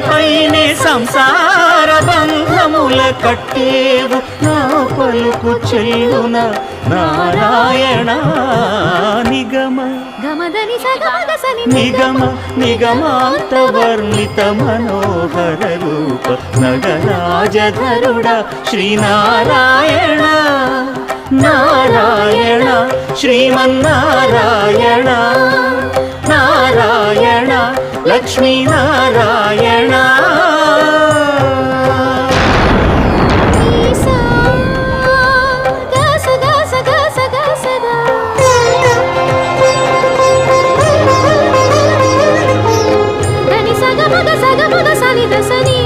పైనే సంసార బంధముల కట్టేవు నా పలుకు చెల్లున నారాయణ నిగమ నిగమ నిగమాంత వర్ణిత మనోహర రూప నగరాజధరుడ శ్రీనారాయణ నారాయణ శ్రీమన్నారాయణ నారాయణ లక్ష్మీనారాయణ సని